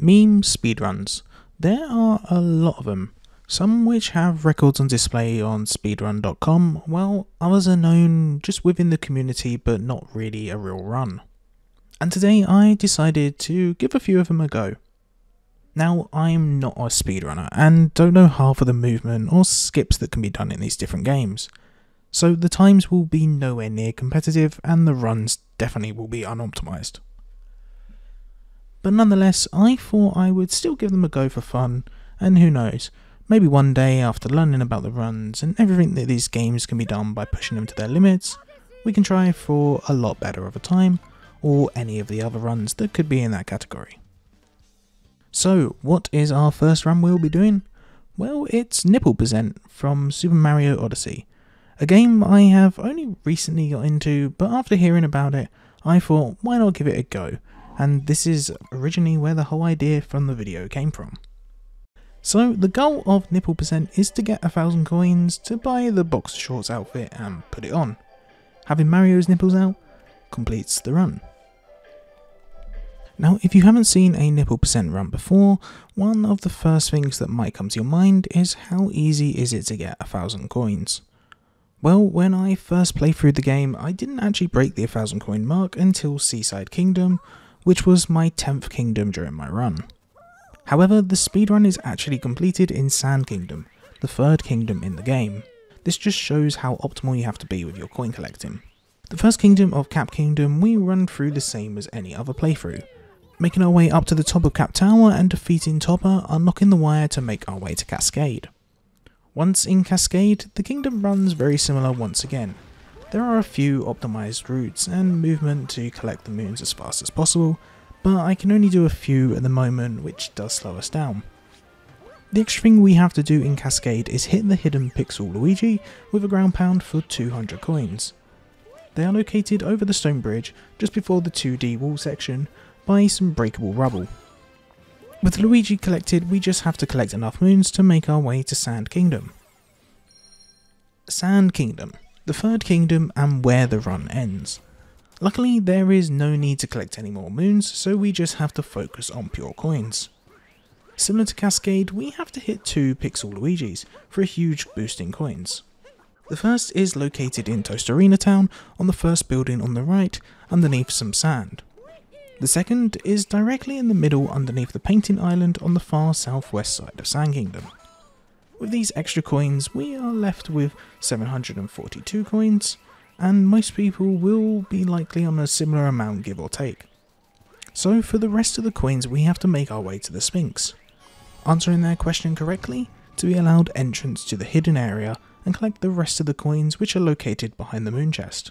Meme speedruns. There are a lot of them, some which have records on display on speedrun.com, while others are known just within the community but not really a real run. And today I decided to give a few of them a go. Now, I'm not a speedrunner and don't know half of the movement or skips that can be done in these different games, so the times will be nowhere near competitive and the runs definitely will be unoptimized. But nonetheless, I thought I would still give them a go for fun, and who knows, maybe one day after learning about the runs and everything that these games can be done by pushing them to their limits, we can try for a lot better of a time, or any of the other runs that could be in that category. So, what is our first run we'll be doing? Well, it's Nipple Percent from Super Mario Odyssey, a game I have only recently got into, but after hearing about it, I thought why not give it a go, and this is originally where the whole idea from the video came from. So the goal of Nipple Percent is to get 1,000 coins to buy the boxer shorts outfit and put it on. Having Mario's nipples out completes the run. Now, if you haven't seen a Nipple Percent run before, one of the first things that might come to your mind is how easy is it to get 1,000 coins. Well, when I first played through the game, I didn't actually break the 1,000 coin mark until Seaside Kingdom, which was my 10th kingdom during my run. However, the speedrun is actually completed in Sand Kingdom, the 3rd kingdom in the game. This just shows how optimal you have to be with your coin collecting. The first kingdom of Cap Kingdom we run through the same as any other playthrough, making our way up to the top of Cap Tower and defeating Topper, unlocking the wire to make our way to Cascade. Once in Cascade, the kingdom runs very similar once again. There are a few optimised routes and movement to collect the moons as fast as possible, but I can only do a few at the moment, which does slow us down. The extra thing we have to do in Cascade is hit the hidden Pixel Luigi with a ground pound for 200 coins. They are located over the stone bridge just before the 2D wall section by some breakable rubble. With Luigi collected, we just have to collect enough moons to make our way to Sand Kingdom. Sand Kingdom, the 3rd kingdom and where the run ends. Luckily, there is no need to collect any more moons, so we just have to focus on pure coins. Similar to Cascade, we have to hit 2 Pixel Luigis for a huge boost in coins. The first is located in Tostarena Town on the first building on the right, underneath some sand. The second is directly in the middle underneath the painting island on the far southwest side of Sand Kingdom. With these extra coins, we are left with 742 coins, and most people will be likely on a similar amount give or take. So for the rest of the coins we have to make our way to the Sphinx, answering their question correctly to be allowed entrance to the hidden area and collect the rest of the coins which are located behind the moon chest.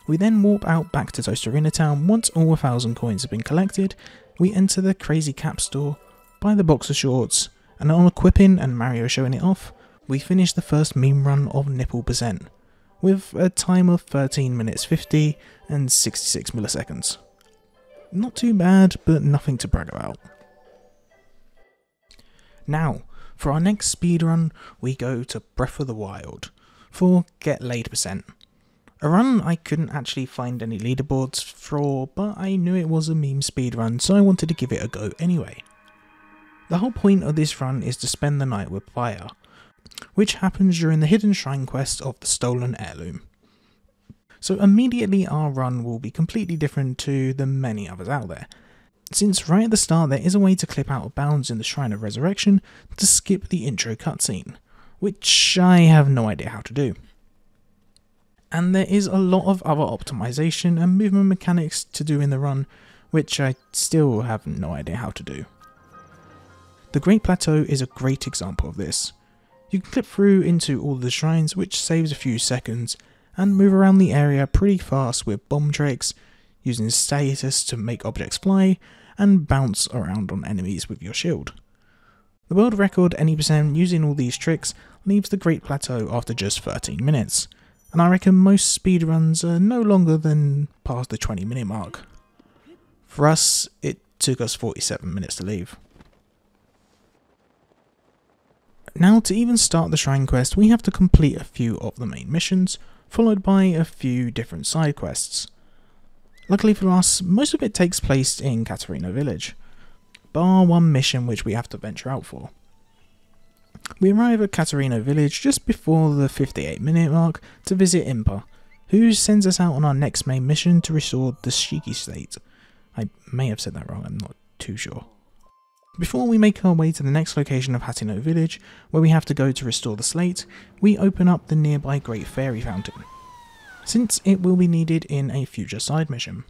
We then warp out back to Tostarena Town. Once all 1,000 coins have been collected, we enter the Crazy Cap store, buy the boxer shorts, and on equipping and Mario showing it off, we finish the first meme run of Nipple Percent, with a time of 13 minutes 50 and 66 milliseconds. Not too bad, but nothing to brag about. Now, for our next speedrun, we go to Breath of the Wild for Get Laid Percent. A run I couldn't actually find any leaderboards for, but I knew it was a meme speedrun, so I wanted to give it a go anyway. The whole point of this run is to spend the night with Fire, which happens during the hidden shrine quest of the Stolen Heirloom. So immediately our run will be completely different to the many others out there, since right at the start there is a way to clip out of bounds in the Shrine of Resurrection to skip the intro cutscene, which I have no idea how to do. And there is a lot of other optimization and movement mechanics to do in the run, which I still have no idea how to do. The Great Plateau is a great example of this. You can clip through into all the shrines, which saves a few seconds, and move around the area pretty fast with bomb tricks, using status to make objects fly, and bounce around on enemies with your shield. The world record any percent using all these tricks leaves the Great Plateau after just 13 minutes, and I reckon most speedruns are no longer than past the 20-minute mark. For us, it took us 47 minutes to leave. Now, to even start the shrine quest, we have to complete a few of the main missions, followed by a few different side quests. Luckily for us, most of it takes place in Katarina Village. bar one mission which we have to venture out for. We arrive at Katarina village just before the 58-minute mark to visit Impa, who sends us out on our next main mission to restore the Shiki state. I may have said that wrong, I'm not too sure. Before we make our way to the next location of Hatino village, where we have to go to restore the slate, we open up the nearby Great Fairy Fountain, since it will be needed in a future side mission.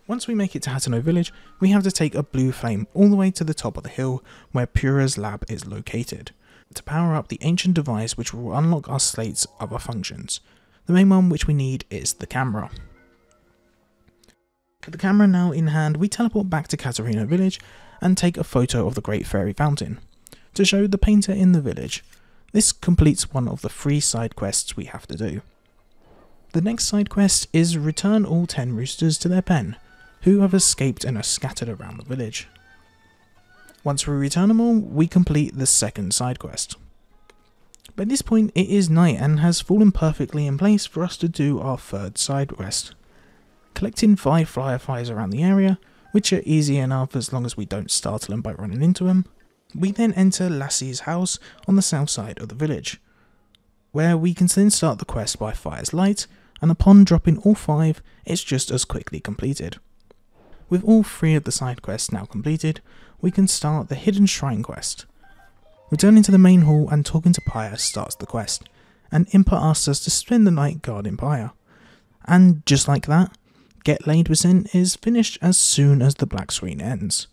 Once we make it to Hatino village, we have to take a blue flame all the way to the top of the hill where Pura's lab is located, to power up the ancient device which will unlock our slate's other functions. The main one which we need is the camera. With the camera now in hand, we teleport back to Katarina village and take a photo of the Great Fairy Fountain, to show the painter in the village. This completes one of the 3 side quests we have to do. The next side quest is return all 10 roosters to their pen, who have escaped and are scattered around the village. Once we return them all, we complete the second side quest. By this point it is night and has fallen perfectly in place for us to do our third side quest, collecting 5 fireflies around the area, which are easy enough as long as we don't startle them by running into them. We then enter Lassie's house on the south side of the village, where we can then start the quest by Fire's Light, and upon dropping all 5, it's just as quickly completed. With all 3 of the side quests now completed, we can start the Hidden Shrine quest. Returning to the main hall and talking to Pyre starts the quest, and Impa asks us to spend the night guarding Pyre. And just like that, Get Laid Percent is finished as soon as the black screen ends.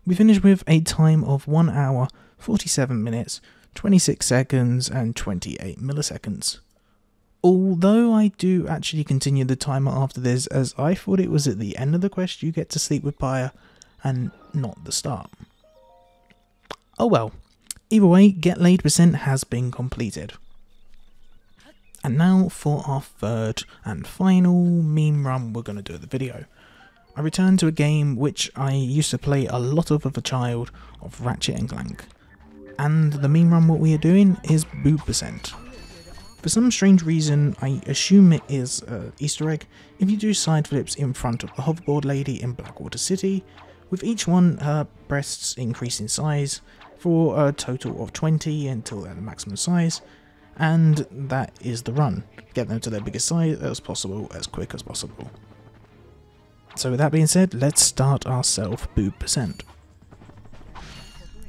We finish with a time of 1 hour, 47 minutes, 26 seconds and 28 milliseconds. Although I do actually continue the timer after this, as I thought it was at the end of the quest you get to sleep with Pyre and not the start. Oh well, either way, Get Laid Percent has been completed. And now for our third and final meme run we're going to do of the video. I return to a game which I used to play a lot of as a child, of Ratchet and Clank. And the meme run what we are doing is Boob Percent. For some strange reason, I assume it is an Easter egg, if you do side flips in front of the hoverboard lady in Blackwater City, with each one her breasts increase in size for a total of 20 until they're the maximum size, and that is the run. Get them to their biggest size as possible, as quick as possible. So with that being said, let's start our Boob Percent.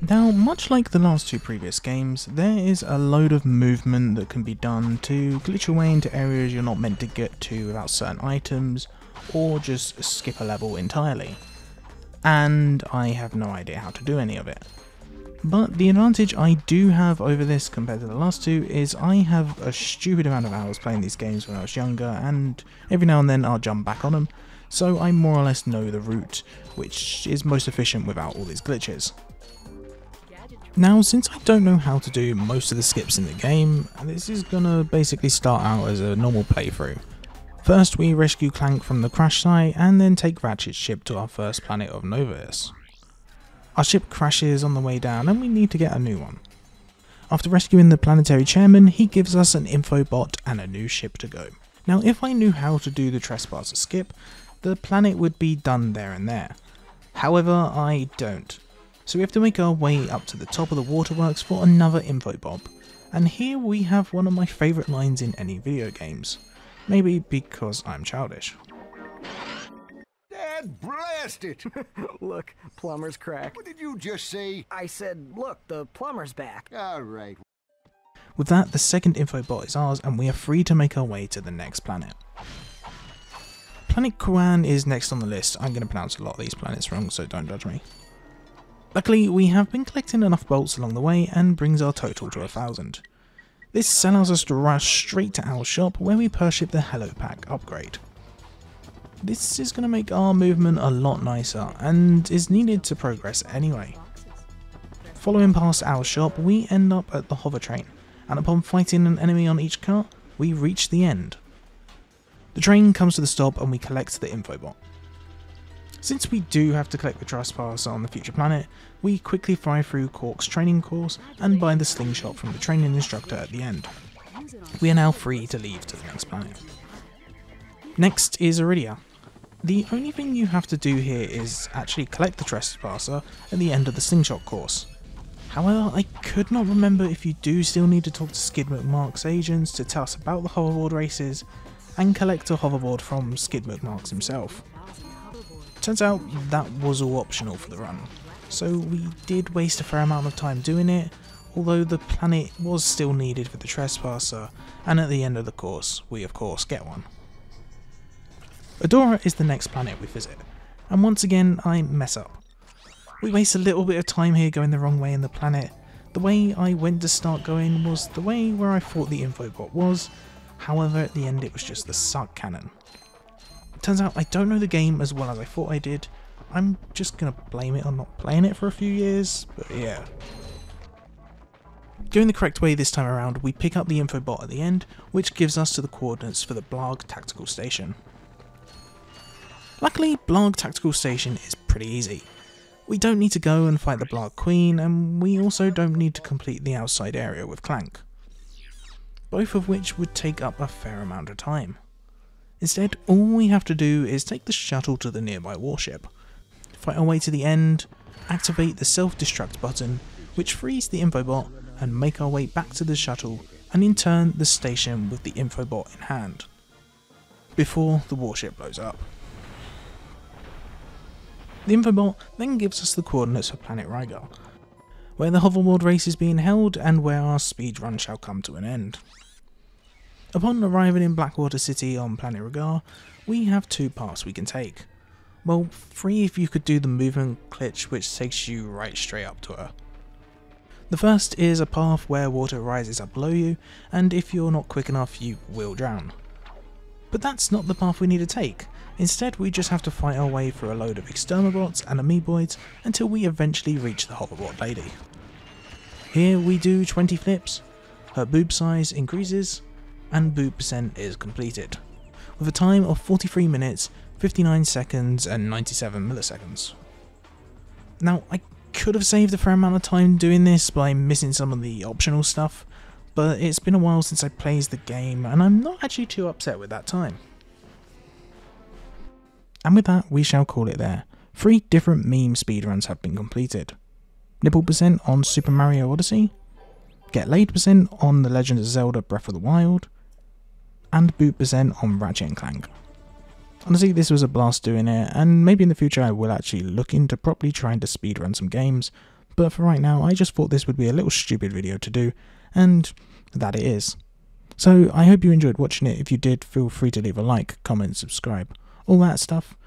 Now, much like the last 2 previous games, there is a load of movement that can be done to glitch your way into areas you're not meant to get to without certain items, or just skip a level entirely. And I have no idea how to do any of it. But the advantage I do have over this compared to the last 2 is I have a stupid amount of hours playing these games when I was younger, and every now and then I'll jump back on them, so I more or less know the route, which is most efficient without all these glitches. Now, since I don't know how to do most of the skips in the game, this is gonna basically start out as a normal playthrough. First we rescue Clank from the crash site and then take Ratchet's ship to our first planet of Novaeus. Our ship crashes on the way down and we need to get a new one. After rescuing the planetary chairman, he gives us an info bot and a new ship to go. Now, if I knew how to do the Trespasser skip, the planet would be done there and there. However, I don't. So we have to make our way up to the top of the waterworks for another info bomb. And here we have one of my favourite lines in any video games. Maybe because I'm childish. Dad, blast it! Look, plumber's crack. What did you just say? I said, look, the plumber's back. Alright. With that, the second info bot is ours and we are free to make our way to the next planet. Planet Kuan is next on the list. I'm going to pronounce a lot of these planets wrong, so don't judge me. Luckily, we have been collecting enough bolts along the way and brings our total to 1,000. This allows us to rush straight to our shop where we purchase the Hello Pack upgrade. This is going to make our movement a lot nicer and is needed to progress anyway. Following past our shop, we end up at the hover train, and upon fighting an enemy on each cart, we reach the end. The train comes to the stop and we collect the info bot. Since we do have to collect the Trespasser on the future planet, we quickly fly through Cork's training course and buy the slingshot from the training instructor at the end. We are now free to leave to the next planet. Next is Iridia. The only thing you have to do here is actually collect the trespasser at the end of the slingshot course. However, I could not remember if you do still need to talk to Skid McMark's agents to tell us about the hoverboard races and collect a hoverboard from Skid McMark's himself. Turns out that was all optional for the run, so we did waste a fair amount of time doing it, although the planet was still needed for the trespasser, and at the end of the course we of course get one. Adora is the next planet we visit, and once again I mess up. We waste a little bit of time here going the wrong way in the planet. The way I went to start going was the way where I thought the infobot was, however at the end it was just the suck cannon. Turns out I don't know the game as well as I thought I did. I'm just gonna blame it on not playing it for a few years, but yeah. Going the correct way this time around, we pick up the infobot at the end, which gives us to the coordinates for the Blarg Tactical Station. Luckily, Blarg Tactical Station is pretty easy. We don't need to go and fight the Blarg Queen, and we also don't need to complete the outside area with Clank, both of which would take up a fair amount of time. Instead, all we have to do is take the shuttle to the nearby warship, fight our way to the end, activate the self-destruct button, which frees the infobot, and make our way back to the shuttle, and in turn the station with the infobot in hand, before the warship blows up. The infobot then gives us the coordinates for Planet Rygar, where the hoverboard race is being held and where our speedrun shall come to an end. Upon arriving in Blackwater City on Planet Rygar, we have two paths we can take. Well, three if you could do the movement glitch which takes you right straight up to her. The first is a path where water rises up below you, and if you're not quick enough you will drown. But that's not the path we need to take. Instead we just have to fight our way through a load of exterminabots and amoeboids until we eventually reach the hoverboard lady. Here we do 20 flips, her boob size increases, and Boob Percent is completed, with a time of 43 minutes, 59 seconds and 97 milliseconds. Now I could have saved a fair amount of time doing this by missing some of the optional stuff, but it's been a while since I played the game and I'm not actually too upset with that time. And with that, we shall call it there. 3 different meme speedruns have been completed. Nipple Percent on Super Mario Odyssey, Get Laid Percent on The Legend of Zelda Breath of the Wild, and Boob Percent on Ratchet & Clank. Honestly, this was a blast doing it, and maybe in the future I will actually look into properly trying to speedrun some games, but for right now I just thought this would be a little stupid video to do, and that it is. So I hope you enjoyed watching it. If you did, feel free to leave a like, comment, subscribe, all that stuff,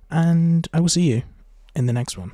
and I will see you in the next one.